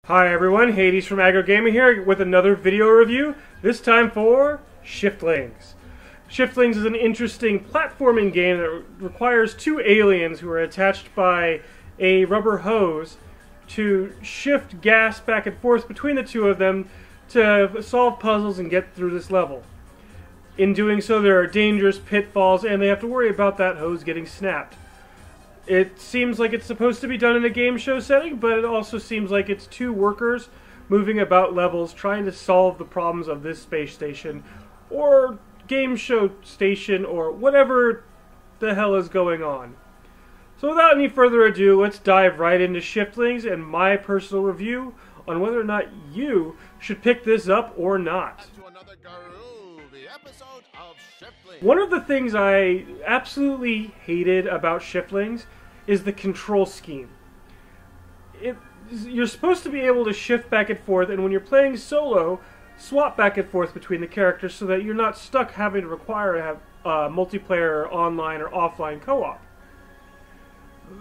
Hi everyone, Hades from AggroGamer here with another video review, this time for Shiftlings. Shiftlings is an interesting platforming game that requires two aliens who are attached by a rubber hose to shift gas back and forth between the two of them to solve puzzles and get through this level. In doing so, there are dangerous pitfalls and they have to worry about that hose getting snapped. It seems like it's supposed to be done in a game show setting, but it also seems like it's two workers moving about levels trying to solve the problems of this space station or game show station or whatever the hell is going on. So without any further ado, let's dive right into Shiftlings and my personal review on whether or not you should pick this up or not. One of the things I absolutely hated about Shiftlings is the control scheme. You're supposed to be able to shift back and forth, and when you're playing solo, swap back and forth between the characters so that you're not stuck having to require to have multiplayer, online, or offline co-op.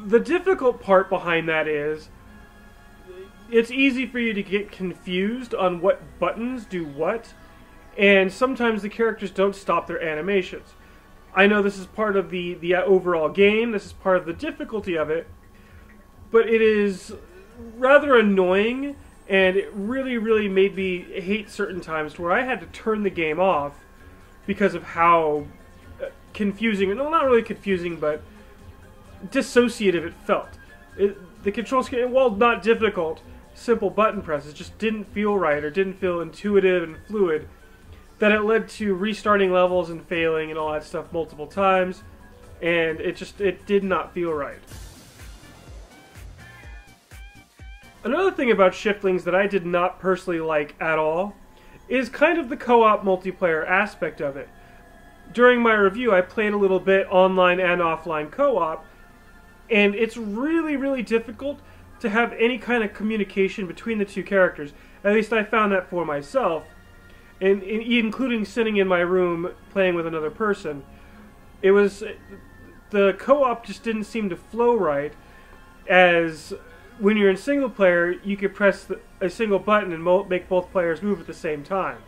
The difficult part behind that is it's easy for you to get confused on what buttons do what, and sometimes the characters don't stop their animations. I know this is part of the overall game, this is part of the difficulty of it, but it is rather annoying, and it really made me hate certain times to where I had to turn the game off because of how confusing, no, not really confusing, but dissociative it felt. The control scheme, while not difficult, simple button presses just didn't feel right or didn't feel intuitive and fluid, that it led to restarting levels and failing and all that stuff multiple times, and it did not feel right. Another thing about Shiftlings that I did not personally like at all is kind of the co-op multiplayer aspect of it. During my review, I played a little bit online and offline co-op, and it's really difficult to have any kind of communication between the two characters. At least I found that for myself. And including sitting in my room playing with another person, the co-op just didn't seem to flow right. As when you're in single player, you could press a single button and make both players move at the same time.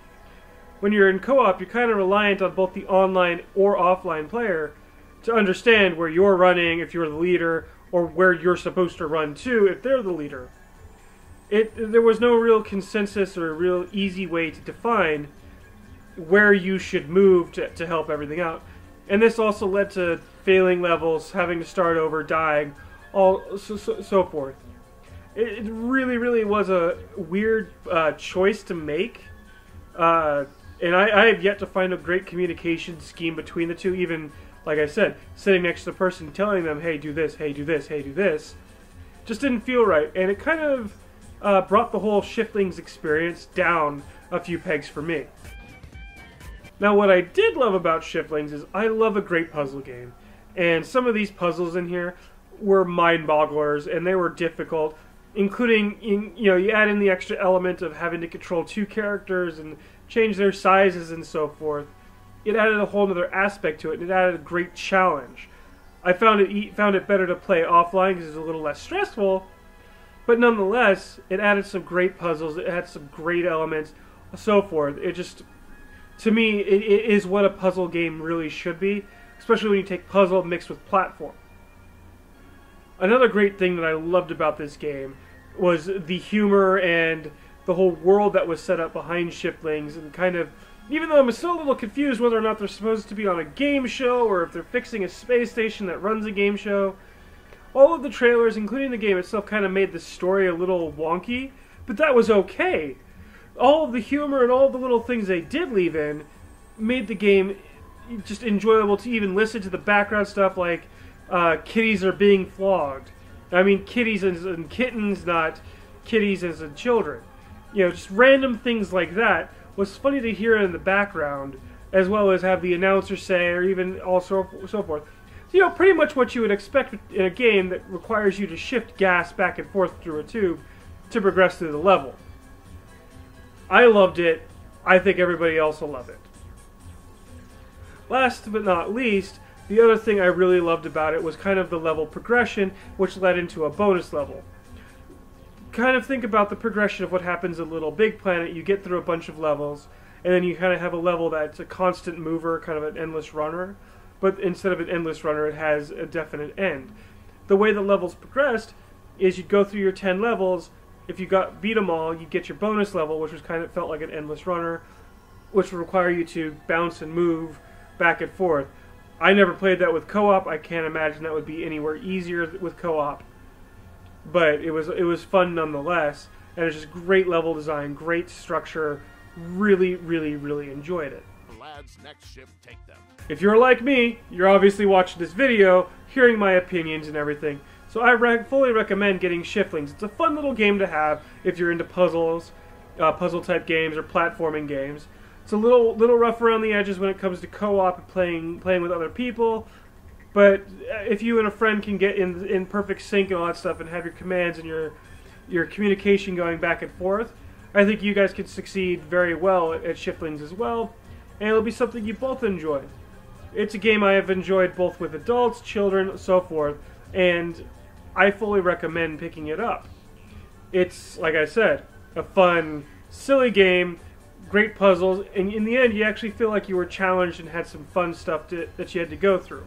When you're in co-op, you're kind of reliant on both the online or offline player to understand where you're running if you're the leader, or where you're supposed to run to if they're the leader. There was no real consensus or a real easy way to define where you should move to help everything out. And this also led to failing levels, having to start over, dying, so forth. It really was a weird choice to make. And I have yet to find a great communication scheme between the two, even, like I said, sitting next to the person telling them, hey, do this, hey, do this, hey, do this, just didn't feel right. And it kind of brought the whole Shiftlings experience down a few pegs for me. Now, what I did love about Shiftlings is I love a great puzzle game. And some of these puzzles in here were mind-bogglers, and they were difficult, including, you add in the extra element of having to control two characters and change their sizes and so forth. It added a whole other aspect to it, and it added a great challenge. I found it better to play offline because it's a little less stressful, but nonetheless, it added some great puzzles, it had some great elements, so forth. It just, to me, it is what a puzzle game really should be, especially when you take puzzle mixed with platform. Another great thing that I loved about this game was the humor and the whole world that was set up behind Shiftlings, and kind of, even though I'm still a little confused whether or not they're supposed to be on a game show or if they're fixing a space station that runs a game show, all of the trailers, including the game itself, kind of made the story a little wonky, but that was okay. All of the humor and all of the little things they did leave in made the game just enjoyable to even listen to the background stuff, like kitties are being flogged. I mean kitties as in kittens, not kitties as in children. Just random things like that was funny to hear in the background, as well as have the announcer say, or even so forth. Pretty much what you would expect in a game that requires you to shift gas back and forth through a tube to progress through the level. I loved it. I think everybody else will love it. Last but not least, the other thing I really loved about it was kind of the level progression, which led into a bonus level. kind of think about the progression of what happens in Little Big Planet. You get through a bunch of levels, and then you kind of have a level that's a constant mover, kind of an endless runner. But instead of an endless runner, it has a definite end. The way the levels progressed is you'd go through your 10 levels. If you beat them all, you'd get your bonus level, which was kind of felt like an endless runner, which would require you to bounce and move back and forth. I never played that with co-op. I can't imagine that would be anywhere easier with co-op. But it was fun nonetheless, and it's just great level design, great structure. Really, really, really enjoyed it. Lads, next shift, take them. If you're like me, you're obviously watching this video, hearing my opinions and everything. So I fully recommend getting Shiftlings. It's a fun little game to have if you're into puzzles, puzzle-type games, or platforming games. It's a little rough around the edges when it comes to co-op and playing with other people. But if you and a friend can get in perfect sync and all that stuff and have your commands and your communication going back and forth, I think you guys can succeed very well at Shiftlings as well, and it'll be something you both enjoy. It's a game I have enjoyed both with adults, children, so forth, and I fully recommend picking it up. It's, like I said, a fun, silly game, great puzzles, and in the end you actually feel like you were challenged and had some fun stuff that you had to go through.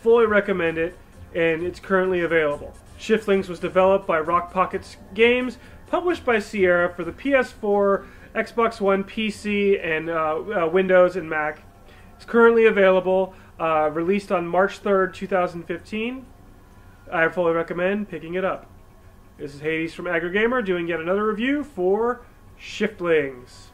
Fully recommend it, and it's currently available. Shiftlings was developed by Rock Pockets Games, published by Sierra for the PS4, Xbox One, PC, and Windows and Mac. It's currently available, released on March 3rd, 2015. I fully recommend picking it up. This is Hades from AggroGamer doing yet another review for Shiftlings.